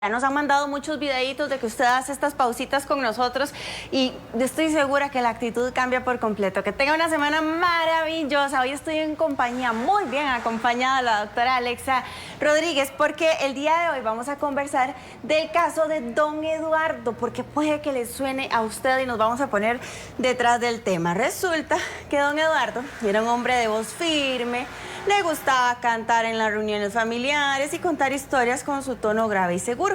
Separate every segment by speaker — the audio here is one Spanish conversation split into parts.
Speaker 1: Ya nos han mandado muchos videitos de que usted hace estas pausitas con nosotros y estoy segura que la actitud cambia por completo. Que tenga una semana maravillosa. Hoy estoy en compañía, muy bien acompañada de la doctora Alexa Rodríguez, porque el día de hoy vamos a conversar del caso de don Eduardo, porque puede que le suene a usted y nos vamos a poner detrás del tema. Resulta que don Eduardo era un hombre de voz firme, le gustaba cantar en las reuniones familiares y contar historias con su tono grave y seguro.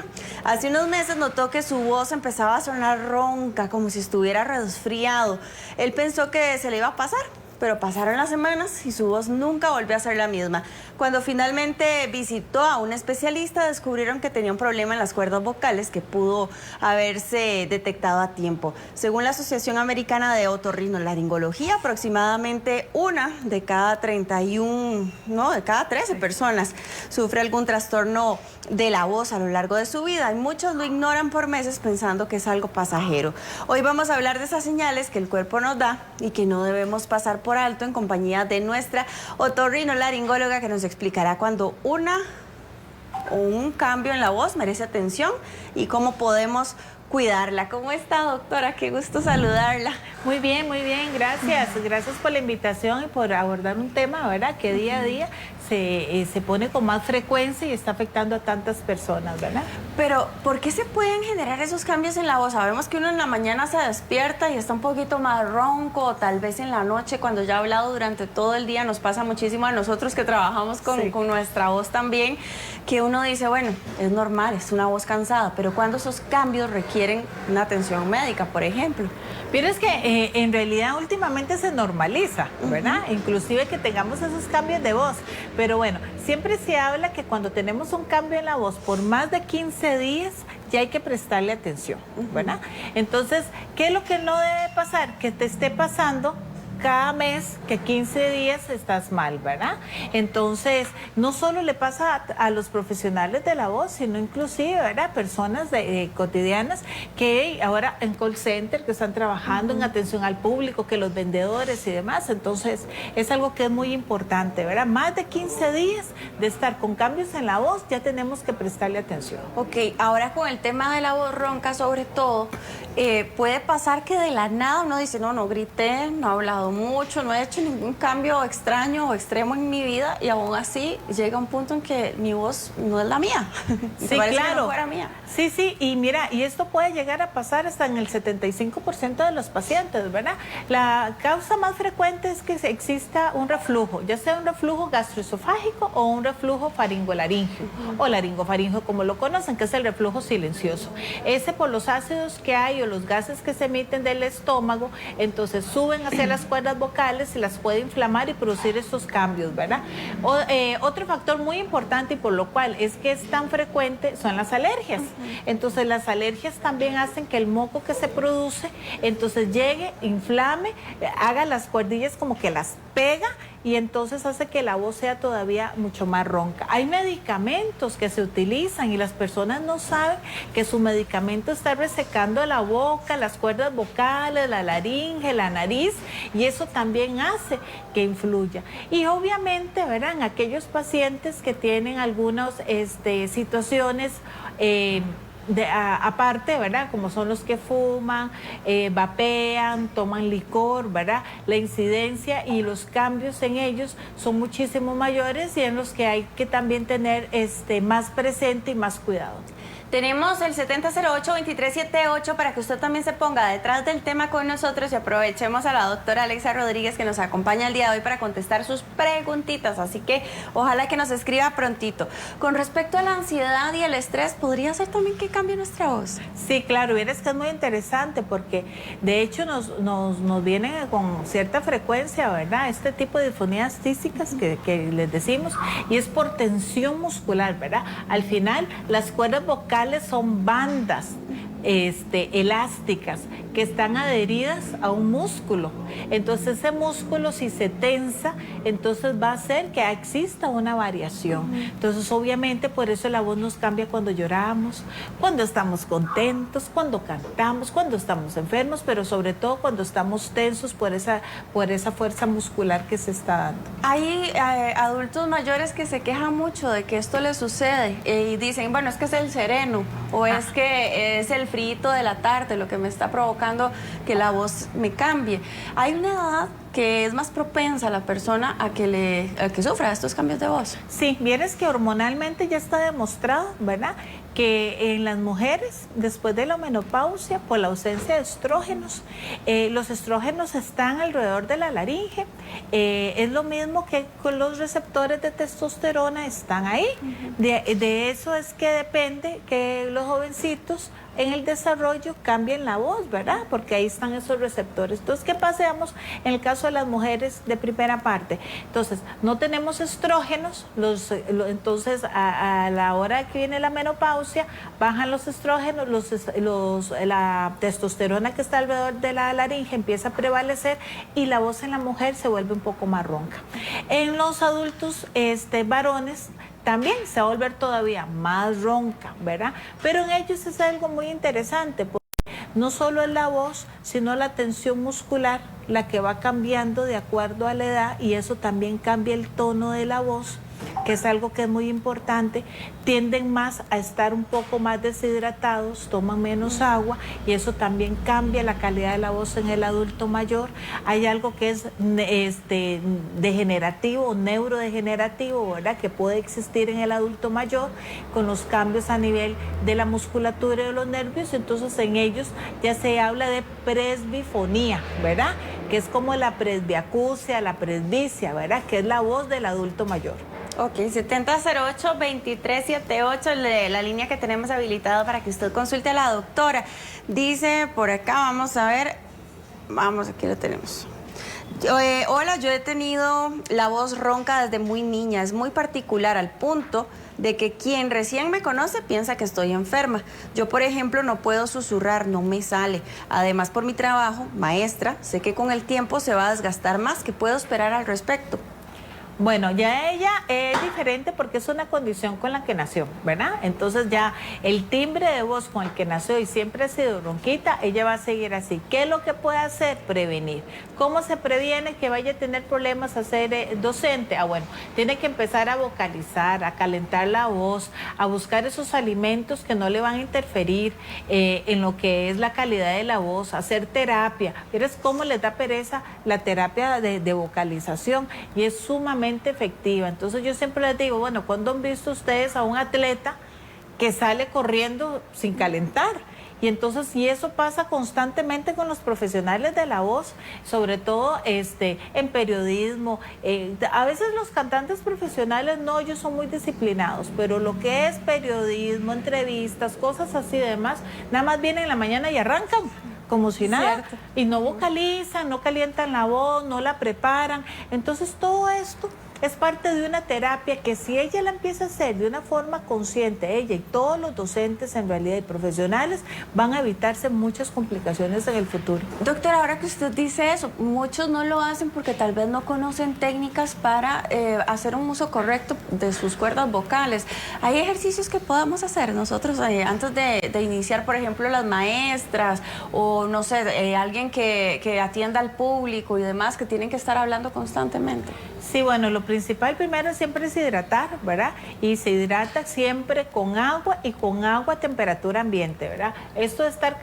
Speaker 1: Hace unos meses notó que su voz empezaba a sonar ronca, como si estuviera resfriado. Él pensó que se le iba a pasar, pero pasaron las semanas y su voz nunca volvió a ser la misma. Cuando finalmente visitó a un especialista, descubrieron que tenía un problema en las cuerdas vocales que pudo haberse detectado a tiempo. Según la Asociación Americana de Otorrinolaringología, aproximadamente una de cada 13 personas sufre algún trastorno de la voz a lo largo de su vida y muchos lo ignoran por meses pensando que es algo pasajero. Hoy vamos a hablar de esas señales que el cuerpo nos da y que no debemos pasar por alto en compañía de nuestra otorrinolaringóloga, que nos explicará cuando un cambio en la voz merece atención y cómo podemos cuidarla. ¿Cómo está, doctora? Qué gusto saludarla.
Speaker 2: Muy bien, gracias. Gracias por la invitación y por abordar un tema, ¿verdad?, que día a día se pone con más frecuencia y está afectando a tantas personas, ¿verdad?
Speaker 1: Pero, ¿por qué se pueden generar esos cambios en la voz? Sabemos que uno en la mañana se despierta y está un poquito más ronco, o tal vez en la noche, cuando ya ha hablado durante todo el día, nos pasa muchísimo a nosotros que trabajamos con nuestra voz también, que uno dice, bueno, es normal, es una voz cansada, pero cuando esos cambios requieren una atención médica, por ejemplo.
Speaker 2: Pero es que en realidad últimamente se normaliza, ¿verdad? Inclusive que tengamos esos cambios de voz. Pero bueno, siempre se habla que cuando tenemos un cambio en la voz por más de 15 días, ya hay que prestarle atención, ¿verdad? Entonces, ¿qué es lo que no debe pasar? Que te esté pasando cada mes, que 15 días estás mal, ¿verdad? Entonces, no solo le pasa a los profesionales de la voz, sino inclusive, ¿verdad?, personas cotidianas que ahora en call center, que están trabajando en atención al público, que los vendedores y demás. Entonces, es algo que es muy importante, ¿verdad? Más de 15 días de estar con cambios en la voz, ya tenemos que prestarle atención.
Speaker 1: Ok, ahora con el tema de la voz ronca, sobre todo, puede pasar que de la nada uno dice, no grité, no he hablado mucho, no he hecho ningún cambio extraño o extremo en mi vida y aún así llega un punto en que mi voz no es la mía.
Speaker 2: Sí, claro.
Speaker 1: Que no fuera mía.
Speaker 2: Sí, y mira, y esto puede llegar a pasar hasta en el 75% de los pacientes, ¿verdad? La causa más frecuente es que exista un reflujo, ya sea un reflujo gastroesofágico o un reflujo faringolaríngeo, o laringofaríngeo, como lo conocen, que es el reflujo silencioso. Ese por los ácidos que hay o los gases que se emiten del estómago, entonces suben hacia las cuerdas vocales y las puede inflamar y producir estos cambios, ¿verdad? Otro factor muy importante y por lo cual es que es tan frecuente son las alergias. Entonces las alergias también hacen que el moco que se produce, entonces llegue, inflame, haga las cuerdillas como que las pega y entonces hace que la voz sea todavía mucho más ronca. Hay medicamentos que se utilizan y las personas no saben que su medicamento está resecando la boca, las cuerdas vocales, la laringe, la nariz, y eso también hace que influya. Y obviamente, verán, aquellos pacientes que tienen algunas situaciones aparte, ¿verdad?, como son los que fuman, vapean, toman licor, ¿verdad?, la incidencia y los cambios en ellos son muchísimo mayores y en los que hay que también tener más presente y más cuidado.
Speaker 1: Tenemos el 7008-2378 para que usted también se ponga detrás del tema con nosotros y aprovechemos a la doctora Alexa Rodríguez, que nos acompaña el día de hoy para contestar sus preguntitas, así que ojalá que nos escriba prontito. Con respecto a la ansiedad y el estrés, ¿podría ser también que cambie nuestra voz?
Speaker 2: Sí, claro, y es que es muy interesante porque de hecho nos vienen con cierta frecuencia, ¿verdad?, este tipo de disfonías físicas que les decimos, y es por tensión muscular, ¿verdad? Al final, las cuerdas vocales son bandas elásticas que están adheridas a un músculo. Entonces ese músculo, si se tensa, entonces va a hacer que exista una variación. Entonces obviamente por eso la voz nos cambia cuando lloramos, cuando estamos contentos, cuando cantamos, cuando estamos enfermos, pero sobre todo cuando estamos tensos por esa fuerza muscular que se está dando.
Speaker 1: Hay adultos mayores que se quejan mucho de que esto les sucede y dicen, bueno, es que es el sereno o es que es el frito de la tarde lo que me está provocando que la voz me cambie. Hay una edad que es más propensa a la persona a que sufra estos cambios de voz.
Speaker 2: Sí, vieres que hormonalmente ya está demostrado, ¿verdad?, que en las mujeres, después de la menopausia, por la ausencia de estrógenos, los estrógenos están alrededor de la laringe. Es lo mismo que con los receptores de testosterona están ahí. De eso es que depende que los jovencitos en el desarrollo cambien la voz, ¿verdad? Porque ahí están esos receptores. Entonces, ¿qué pasamos en el caso de las mujeres de primera parte? Entonces, no tenemos estrógenos, entonces a la hora que viene la menopausia, bajan los estrógenos, la testosterona que está alrededor de la laringe empieza a prevalecer y la voz en la mujer se vuelve un poco más ronca. En los adultos varones, también se va a volver todavía más ronca, ¿verdad? Pero en ellos es algo muy interesante, porque no solo es la voz, sino la tensión muscular, la que va cambiando de acuerdo a la edad, y eso también cambia el tono de la voz, que es algo que es muy importante. Tienden más a estar un poco más deshidratados, toman menos agua, y eso también cambia la calidad de la voz en el adulto mayor. Hay algo que es degenerativo o neurodegenerativo, ¿verdad?, que puede existir en el adulto mayor con los cambios a nivel de la musculatura y de los nervios. Entonces en ellos ya se habla de presbifonía, ¿verdad?, que es como la presbiacusia, la presbicia, ¿verdad?, que es la voz del adulto mayor.
Speaker 1: Ok, 7008-2378, la línea que tenemos habilitada para que usted consulte a la doctora. Dice por acá, vamos a ver, aquí lo tenemos. Hola, yo he tenido la voz ronca desde muy niña, es muy particular al punto de que quien recién me conoce piensa que estoy enferma. Yo, por ejemplo, no puedo susurrar, no me sale. Además, por mi trabajo, maestra, sé que con el tiempo se va a desgastar más. ¿Qué puedo esperar al respecto?
Speaker 2: Bueno, ya ella es diferente porque es una condición con la que nació, ¿verdad? Entonces ya el timbre de voz con el que nació y siempre ha sido ronquita, ella va a seguir así. ¿Qué es lo que puede hacer? Prevenir. ¿Cómo se previene que vaya a tener problemas a ser docente? Bueno, tiene que empezar a vocalizar, a calentar la voz, a buscar esos alimentos que no le van a interferir en lo que es la calidad de la voz, hacer terapia. ¿Vieres cómo les da pereza la terapia de vocalización? Y es sumamente efectiva. Entonces yo siempre les digo, bueno, ¿cuándo han visto ustedes a un atleta que sale corriendo sin calentar? Y entonces, y eso pasa constantemente con los profesionales de la voz, sobre todo en periodismo. A veces los cantantes profesionales no, ellos son muy disciplinados, pero lo que es periodismo, entrevistas, cosas así y demás, nada más vienen en la mañana y arrancan como si nada. Cierto. Y no vocalizan, no calientan la voz, no la preparan. Entonces todo esto es parte de una terapia que si ella la empieza a hacer de una forma consciente, ella y todos los docentes en realidad y profesionales, van a evitarse muchas complicaciones en el futuro.
Speaker 1: Doctora, ahora que usted dice eso, muchos no lo hacen porque tal vez no conocen técnicas para hacer un uso correcto de sus cuerdas vocales. ¿Hay ejercicios que podamos hacer nosotros antes de iniciar, por ejemplo, las maestras o no sé, alguien que atienda al público y demás, que tienen que estar hablando constantemente?
Speaker 2: Sí, bueno, lo principal primero siempre es hidratar, ¿verdad? Y se hidrata siempre con agua y con agua a temperatura ambiente, ¿verdad? Esto de estar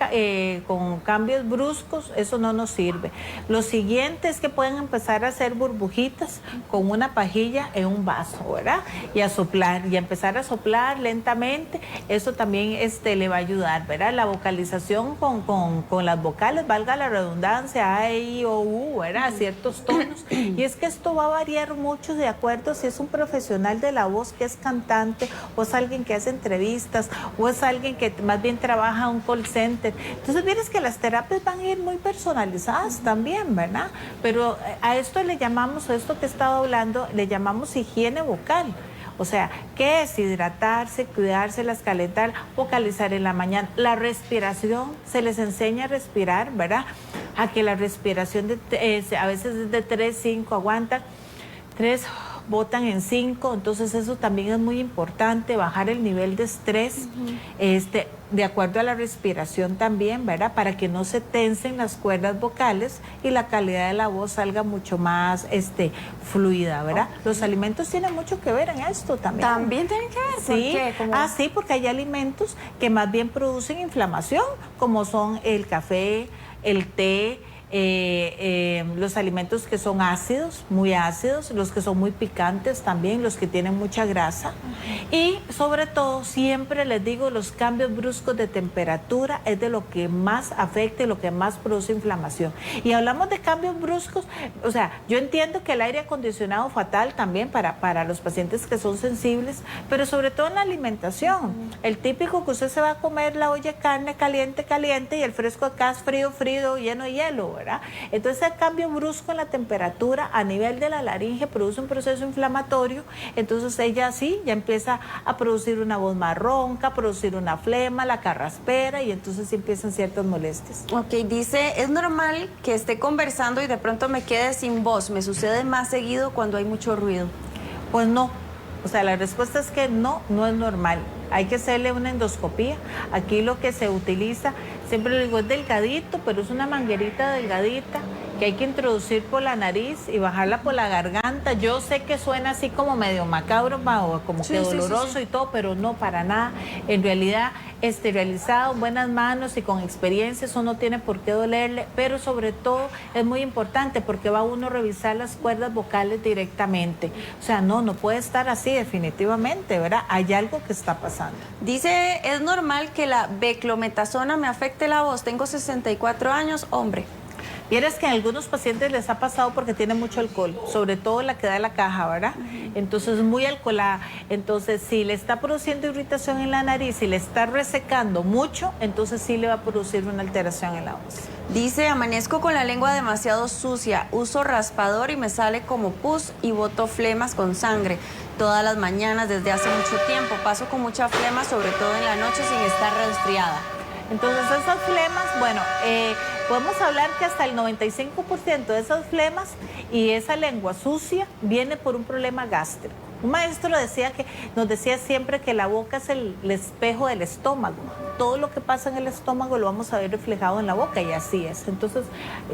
Speaker 2: con cambios bruscos, eso no nos sirve. Lo siguiente es que pueden empezar a hacer burbujitas con una pajilla en un vaso, ¿verdad? Y a soplar, y a empezar a soplar lentamente, eso también le va a ayudar, ¿verdad? La vocalización con las vocales, valga la redundancia, A, E, I, O, U, ¿verdad? Ciertos tonos. Y es que esto va a variar mucho de acuerdo si es un profesional de la voz que es cantante, o es alguien que hace entrevistas, o es alguien que más bien trabaja en un call center. Entonces, vienes que las terapias van a ir muy personalizadas también, ¿verdad? Pero a esto le llamamos, a esto que he estado hablando, le llamamos higiene vocal. O sea, ¿qué es? Hidratarse, cuidárselas, calentar, vocalizar en la mañana. La respiración, se les enseña a respirar, ¿verdad? A que la respiración a veces es de 3, 5, aguantan, 3 botan en 5, entonces eso también es muy importante, bajar el nivel de estrés, de acuerdo a la respiración también, ¿verdad? Para que no se tensen las cuerdas vocales y la calidad de la voz salga mucho más fluida, ¿verdad? Okay. Los alimentos tienen mucho que ver en esto también.
Speaker 1: ¿También tienen que ver?
Speaker 2: Sí.
Speaker 1: ¿Por qué? ¿Cómo?
Speaker 2: Sí, porque hay alimentos que más bien producen inflamación, como son el café, el té, los alimentos que son ácidos, muy ácidos, los que son muy picantes también, los que tienen mucha grasa. Y sobre todo, siempre les digo, los cambios bruscos de temperatura es de lo que más afecta y lo que más produce inflamación. Y hablamos de cambios bruscos, o sea, yo entiendo que el aire acondicionado fatal también para los pacientes que son sensibles, pero sobre todo en la alimentación. El típico que usted se va a comer la olla de carne caliente, caliente, y el fresco acá es frío, frío, lleno de hielo, ¿verdad? Entonces el cambio brusco en la temperatura a nivel de la laringe produce un proceso inflamatorio, entonces ella sí ya empieza a producir una voz más ronca, a producir una flema, la carraspera, y entonces sí empiezan ciertas molestias.
Speaker 1: Ok, dice, ¿es normal que esté conversando y de pronto me quede sin voz? ¿Me sucede más seguido cuando hay mucho ruido?
Speaker 2: Pues no, o sea, la respuesta es que no es normal. Hay que hacerle una endoscopía. Aquí lo que se utiliza, siempre le digo, es delgadito, pero es una manguerita delgadita que hay que introducir por la nariz y bajarla por la garganta. Yo sé que suena así como medio macabro, o como que doloroso y todo, pero no, para nada. En realidad, esterilizado, buenas manos y con experiencia, eso no tiene por qué dolerle, pero sobre todo es muy importante porque va uno a revisar las cuerdas vocales directamente. O sea, no puede estar así definitivamente, ¿verdad? Hay algo que está pasando.
Speaker 1: Dice, ¿es normal que la beclometasona me afecte la voz? Tengo 64 años, hombre.
Speaker 2: Vieras que a algunos pacientes les ha pasado porque tienen mucho alcohol, sobre todo la que da la caja, ¿verdad? Entonces, muy alcoholada. Entonces, si le está produciendo irritación en la nariz, si le está resecando mucho, entonces sí le va a producir una alteración en la voz.
Speaker 1: Dice, amanezco con la lengua demasiado sucia, uso raspador y me sale como pus y boto flemas con sangre todas las mañanas desde hace mucho tiempo. Paso con mucha flema, sobre todo en la noche, sin estar resfriada.
Speaker 2: Entonces, esas flemas, bueno, podemos hablar que hasta el 95% de esas flemas y esa lengua sucia viene por un problema gástrico. Un maestro nos decía siempre que la boca es el espejo del estómago. Todo lo que pasa en el estómago lo vamos a ver reflejado en la boca, y así es. Entonces,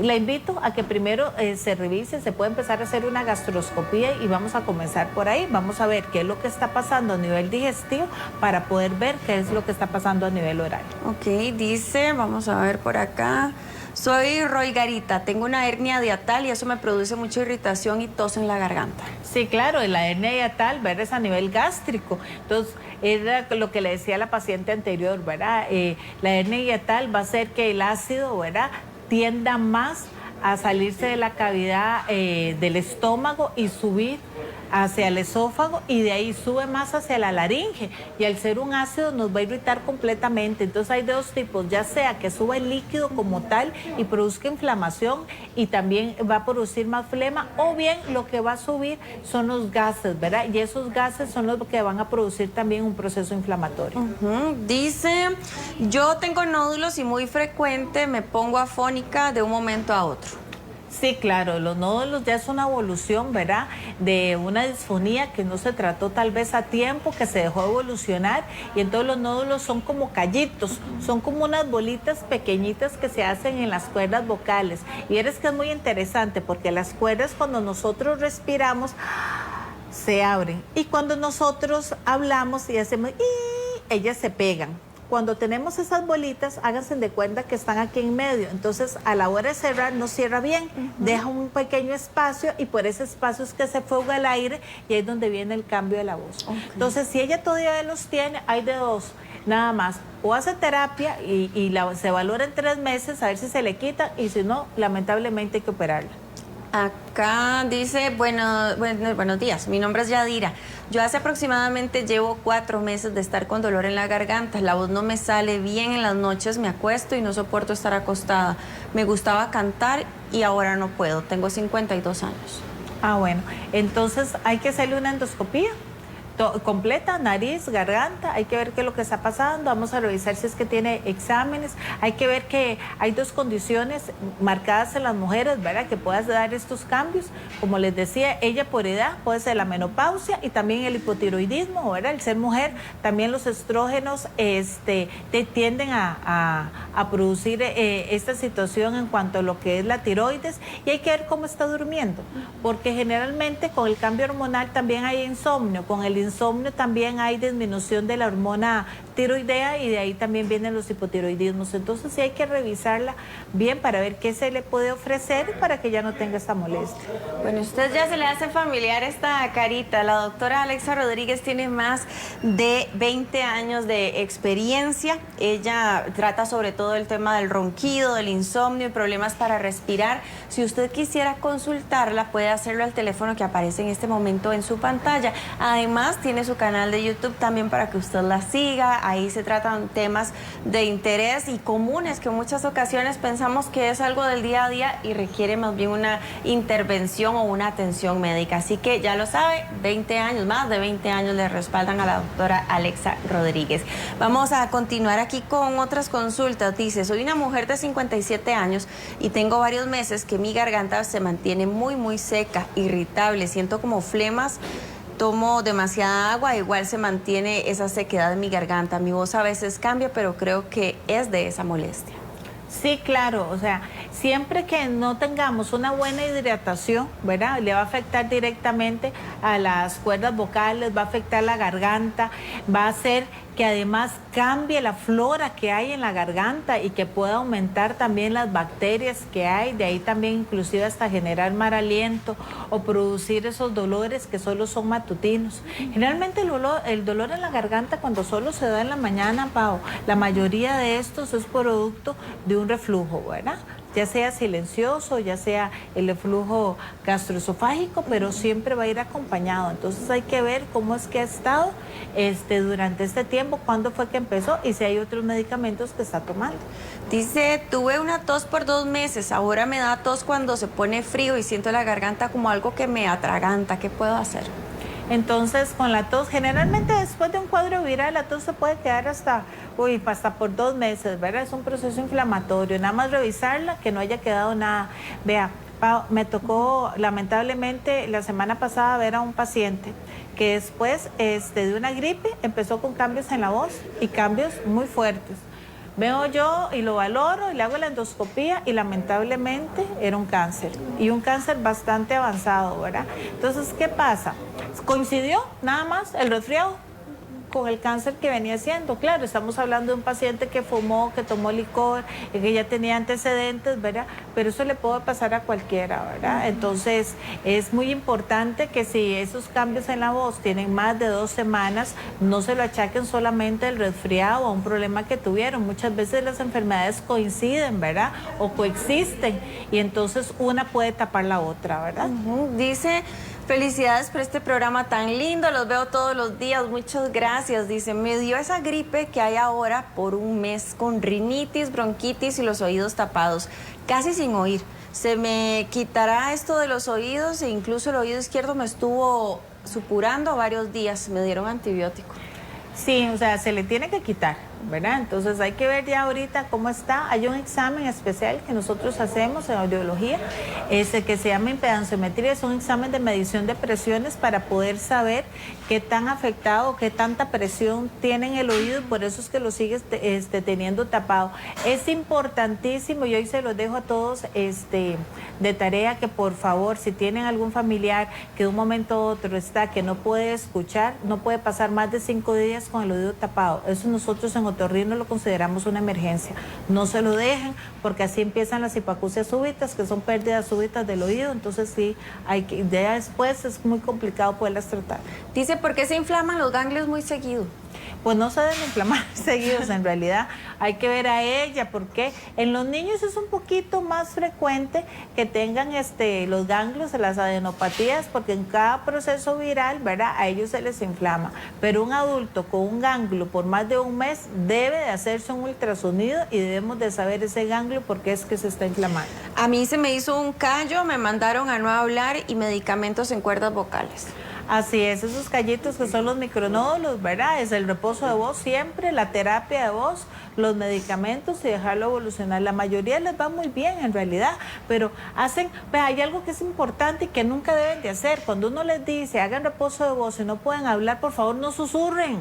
Speaker 2: la invito a que primero se revise, se puede empezar a hacer una gastroscopía y vamos a comenzar por ahí. Vamos a ver qué es lo que está pasando a nivel digestivo para poder ver qué es lo que está pasando a nivel oral.
Speaker 1: Ok, dice, vamos a ver por acá. Soy Roy Garita, tengo una hernia hiatal y eso me produce mucha irritación y tos en la garganta.
Speaker 2: Sí, claro, la hernia hiatal, ¿verdad? Es a nivel gástrico. Entonces, era lo que le decía a la paciente anterior, ¿verdad? La hernia hiatal va a hacer que el ácido, ¿verdad?, tienda más a salirse de la cavidad del estómago y subir hacia el esófago, y de ahí sube más hacia la laringe, y al ser un ácido nos va a irritar completamente. Entonces hay de dos tipos, ya sea que suba el líquido como tal y produzca inflamación y también va a producir más flema, o bien lo que va a subir son los gases, ¿verdad? Y esos gases son los que van a producir también un proceso inflamatorio.
Speaker 1: Dice, yo tengo nódulos y muy frecuente me pongo afónica de un momento a otro.
Speaker 2: Sí, claro, los nódulos ya es una evolución, ¿verdad?, de una disfonía que no se trató tal vez a tiempo, que se dejó evolucionar, y entonces los nódulos son como callitos, son como unas bolitas pequeñitas que se hacen en las cuerdas vocales. Y eres que es muy interesante porque las cuerdas, cuando nosotros respiramos, se abren, y cuando nosotros hablamos y hacemos ellas se pegan. Cuando tenemos esas bolitas, háganse de cuenta que están aquí en medio. Entonces, a la hora de cerrar, no cierra bien. Deja un pequeño espacio, y por ese espacio es que se fuga el aire, y ahí es donde viene el cambio de la voz. Entonces, si ella todavía los tiene, hay de dos, nada más. O hace terapia y se valora en 3 meses a ver si se le quita, y si no, lamentablemente hay que operarla.
Speaker 1: Acá dice, buenos días, mi nombre es Yadira. Yo hace aproximadamente llevo 4 meses de estar con dolor en la garganta. La voz no me sale bien en las noches, me acuesto y no soporto estar acostada. Me gustaba cantar y ahora no puedo. Tengo 52 años.
Speaker 2: Ah, bueno, entonces hay que hacerle una endoscopía completa, nariz, garganta, hay que ver qué es lo que está pasando, vamos a revisar si es que tiene exámenes, hay que ver que hay dos condiciones marcadas en las mujeres, ¿verdad? Que puedas dar estos cambios, como les decía, ella por edad puede ser la menopausia y también el hipotiroidismo, ¿verdad? El ser mujer, también los estrógenos tienden a producir esta situación en cuanto a lo que es la tiroides, y hay que ver cómo está durmiendo, porque generalmente con el cambio hormonal también hay insomnio, con el insomnio también hay disminución de la hormona tiroidea y de ahí también vienen los hipotiroidismos. Entonces sí hay que revisarla bien para ver qué se le puede ofrecer para que ya no tenga esta molestia.
Speaker 1: Bueno, usted ya se le hace familiar esta carita. La doctora Alexa Rodríguez tiene más de 20 años de experiencia. Ella trata sobre todo el tema del ronquido, del insomnio y problemas para respirar. Si usted quisiera consultarla, puede hacerlo al teléfono que aparece en este momento en su pantalla. Además, tiene su canal de YouTube también para que usted la siga. Ahí se tratan temas de interés y comunes que en muchas ocasiones pensamos que es algo del día a día y requiere más bien una intervención o una atención médica. Así que ya lo sabe, 20 años, más de 20 años le respaldan a la doctora Alexa Rodríguez. Vamos a continuar aquí con otras consultas. Dice, soy una mujer de 57 años y tengo varios meses que mi garganta se mantiene muy seca, irritable, siento como flemas. Tomo demasiada agua, igual se mantiene esa sequedad en mi garganta. Mi voz a veces cambia, pero creo que es de esa molestia.
Speaker 2: Sí, claro, o sea, siempre que no tengamos una buena hidratación, ¿verdad? Le va a afectar directamente a las cuerdas vocales, va a afectar la garganta, va a hacer que además cambie la flora que hay en la garganta y que pueda aumentar también las bacterias que hay, de ahí también inclusive hasta generar mal aliento o producir esos dolores que solo son matutinos. Generalmente el dolor en la garganta cuando solo se da en la mañana, Pau, la mayoría de estos es producto de un reflujo, ¿verdad? Ya sea silencioso, ya sea el reflujo gastroesofágico, pero siempre va a ir acompañado. Entonces hay que ver cómo es que ha estado durante este tiempo, cuándo fue que empezó y si hay otros medicamentos que está tomando.
Speaker 1: Dice, tuve una tos por 2 meses, ahora me da tos cuando se pone frío y siento la garganta como algo que me atraganta. ¿Qué puedo hacer?
Speaker 2: Entonces, con la tos, generalmente después de un cuadro viral, la tos se puede quedar hasta por 2 meses, ¿verdad? Es un proceso inflamatorio. Nada más revisarla, que no haya quedado nada. Vea, Pau, me tocó lamentablemente la semana pasada ver a un paciente que después de una gripe empezó con cambios en la voz y cambios muy fuertes. Veo yo y lo valoro y le hago la endoscopía y lamentablemente era un cáncer y un cáncer bastante avanzado, ¿verdad? Entonces, ¿qué pasa? Coincidió nada más el resfriado con el cáncer que venía haciendo. Claro, estamos hablando de un paciente que fumó, que tomó licor, que ya tenía antecedentes, ¿verdad? Pero eso le puede pasar a cualquiera, ¿verdad? Entonces, es muy importante que si esos cambios en la voz tienen más de 2 semanas, no se lo achaquen solamente al resfriado o a un problema que tuvieron. Muchas veces las enfermedades coinciden, ¿verdad? O coexisten, y entonces una puede tapar la otra, ¿verdad?
Speaker 1: Dice... Felicidades por este programa tan lindo, los veo todos los días, muchas gracias. Dice, me dio esa gripe que hay ahora por 1 mes con rinitis, bronquitis y los oídos tapados, casi sin oír. Se me quitará esto de los oídos e incluso el oído izquierdo me estuvo supurando varios días, me dieron antibiótico.
Speaker 2: Sí, o sea, se le tiene que quitar, ¿verdad? Entonces hay que ver ya ahorita cómo está. Hay un examen especial que nosotros hacemos en audiología, que se llama impedanciometría. Es un examen de medición de presiones para poder saber qué tan afectado, qué tanta presión tiene en el oído, y por eso es que lo sigues teniendo tapado. Es importantísimo, y hoy se los dejo a todos de tarea, que por favor, si tienen algún familiar que de un momento a otro está, que no puede escuchar, no puede pasar más de 5 días con el oído tapado. Eso nosotros en otorrino lo consideramos una emergencia. No se lo dejen, porque así empiezan las hipoacusias súbitas, que son pérdidas súbitas del oído. Entonces sí, ya después es muy complicado poderlas tratar.
Speaker 1: Dice, ¿por qué se inflaman los ganglios muy seguido?
Speaker 2: Pues no se deben inflamar seguidos, en realidad hay que ver a ella, porque en los niños es un poquito más frecuente que tengan los ganglios, las adenopatías, porque en cada proceso viral, ¿verdad?, a ellos se les inflama. Pero un adulto con un ganglio por más de 1 mes debe de hacerse un ultrasonido y debemos de saber ese ganglio por qué es que se está inflamando.
Speaker 1: A mí se me hizo un callo, me mandaron a no hablar y medicamentos en cuerdas vocales.
Speaker 2: Así es, esos callitos que son los micronódulos, ¿verdad? Es el reposo de voz siempre, la terapia de voz, los medicamentos y dejarlo evolucionar. La mayoría les va muy bien en realidad, pero hay algo que es importante y que nunca deben de hacer. Cuando uno les dice hagan reposo de voz y no pueden hablar, por favor no susurren.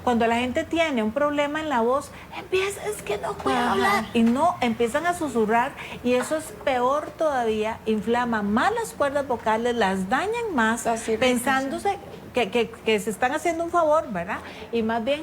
Speaker 2: Cuando la gente tiene un problema en la voz, es que no puedo hablar y no, empiezan a susurrar y eso es peor todavía, inflama más las cuerdas vocales, las dañan más, pensándose que se están haciendo un favor, ¿verdad? Y más bien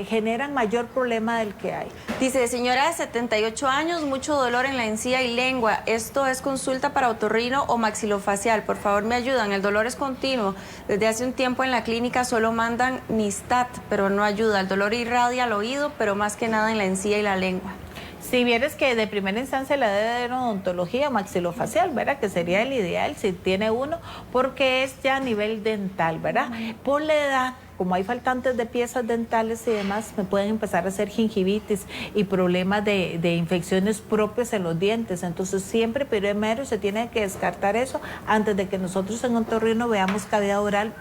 Speaker 2: generan mayor problema del que hay.
Speaker 1: Dice, señora de 78 años, mucho dolor en la encía y lengua. Esto es consulta para otorrino o maxilofacial. Por favor, me ayudan. El dolor es continuo. Desde hace un tiempo en la clínica solo mandan Nistat, pero no ayuda. El dolor irradia al oído, pero más que nada en la encía y la lengua.
Speaker 2: Si vieres que de primera instancia la debe de odontología maxilofacial, ¿verdad? Que sería el ideal si tiene uno, porque es ya a nivel dental, ¿verdad? Por la edad, como hay faltantes de piezas dentales y demás, me pueden empezar a hacer gingivitis y problemas de infecciones propias en los dientes. Entonces siempre primero se tiene que descartar eso antes de que nosotros en otorrino veamos cavidad oral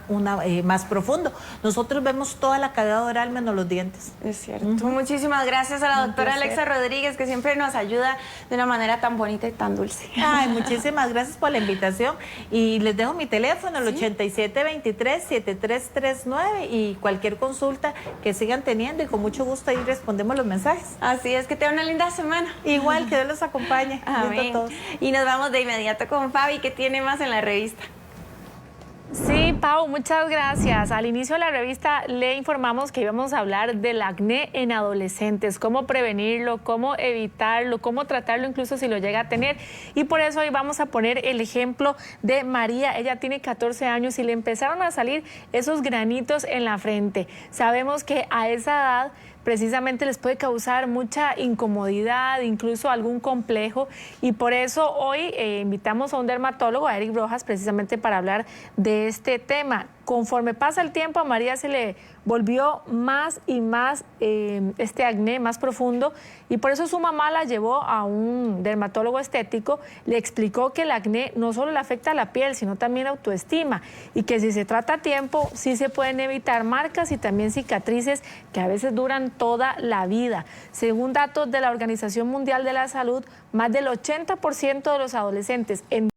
Speaker 2: más profundo. Nosotros vemos toda la cavidad oral menos los dientes.
Speaker 1: Es cierto. Muchísimas gracias a la doctora Alexa Rodríguez, que siempre nos ayuda de una manera tan bonita y tan dulce.
Speaker 2: Ay, muchísimas gracias por la invitación y les dejo mi teléfono, el 8723-7339 y cualquier consulta que sigan teniendo y con mucho gusto ahí respondemos los mensajes.
Speaker 1: Así es, que tengan una linda semana.
Speaker 2: Igual, que Dios los acompañe.
Speaker 1: Amén. Y nos vamos de inmediato con Fabi, que tiene más en la revista.
Speaker 3: Sí, Pau, muchas gracias. Al inicio de la revista le informamos que íbamos a hablar del acné en adolescentes, cómo prevenirlo, cómo evitarlo, cómo tratarlo incluso si lo llega a tener. Y por eso hoy vamos a poner el ejemplo de María. Ella tiene 14 años y le empezaron a salir esos granitos en la frente. Sabemos que a esa edad precisamente les puede causar mucha incomodidad, incluso algún complejo, y por eso hoy invitamos a un dermatólogo, a Eric Rojas, precisamente para hablar de este tema. Conforme pasa el tiempo, a María se le volvió más y más este acné más profundo, y por eso su mamá la llevó a un dermatólogo estético. Le explicó que el acné no solo le afecta a la piel, sino también a autoestima, y que si se trata a tiempo, sí se pueden evitar marcas y también cicatrices que a veces duran toda la vida. Según datos de la Organización Mundial de la Salud, más del 80% de los adolescentes en